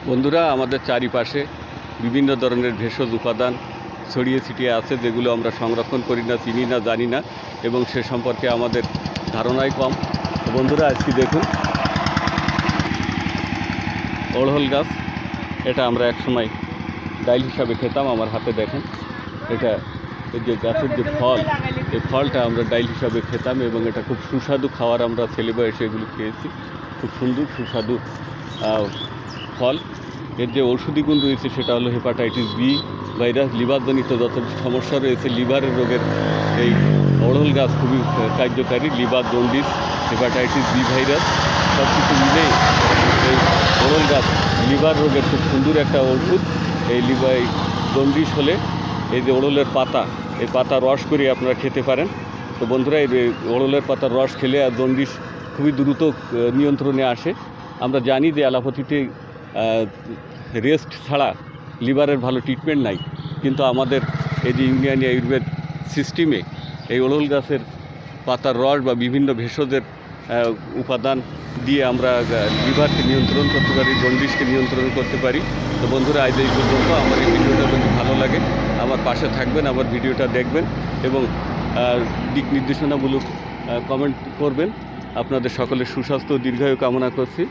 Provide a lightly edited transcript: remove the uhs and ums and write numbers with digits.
বন্ধুরা, আমাদের চারিপাশে বিভিন্ন ধরনের ভেষজ উপাদান ছড়িয়ে ছিটিয়ে আছে, যেগুলো আমরা সংরক্ষণ করি না, চিনি না, জানি না এবং সে সম্পর্কে আমাদের ধারণাই কম। তো বন্ধুরা, আজকে দেখুন অড়হল গাছ। এটা আমরা একসময় ডাইল হিসাবে খেতাম। আমার হাতে দেখেন, এটা এই যে গাছের যে ফল, এই ফলটা আমরা ডাইল হিসাবে খেতাম এবং এটা খুব সুস্বাদু খাওয়ার। আমরা ছেলে বয়সে এগুলো খেয়েছি। খুব সুন্দর সুস্বাদু ফল। এর যে ঔষধি গুণ রয়েছে সেটা হলো হেপাটাইটিস বি ভাইরাস, লিভারজনিত যত সমস্যা রয়েছে লিভারের রোগের এই অড়হল গাছ খুবই কার্যকারী। Liver, jaundice, hepatitis B virus সব কিছু মিলেই এই অড়হল গাছ লিভার রোগের খুব সুন্দর একটা ওষুধ। এই লিভার জন্ডিস হলে এই যে অড়হলের পাতা, এই পাতা রস করে আপনারা খেতে পারেন। তো বন্ধুরা, এই অড়হলের পাতার রস খেলে আর জন্ডিস খুবই দ্রুত নিয়ন্ত্রণে আসে। আমরা জানি যে অ্যালোপ্যাথিতে রেস্ট ছাড়া লিভারের ভালো ট্রিটমেন্ট নাই, কিন্তু আমাদের এই যে ইউনানি আয়ুর্বেদ সিস্টেমে এই অড়হল গাছের পাতার রস বা বিভিন্ন ভেষজের উপাদান দিয়ে আমরা লিভারকে নিয়ন্ত্রণ করতে পারি, জন্ডিসকে নিয়ন্ত্রণ করতে পারি। তো বন্ধুরা, আজ এই পর্যন্ত। আমার এই ভিডিওটা যদি ভালো লাগে আমার পাশে থাকবেন, আমার ভিডিওটা দেখবেন এবং দিক নির্দেশনামূলক কমেন্ট করবেন। আপনাদের সকলের সুস্বাস্থ্য ও দীর্ঘায়ু কামনা করছি।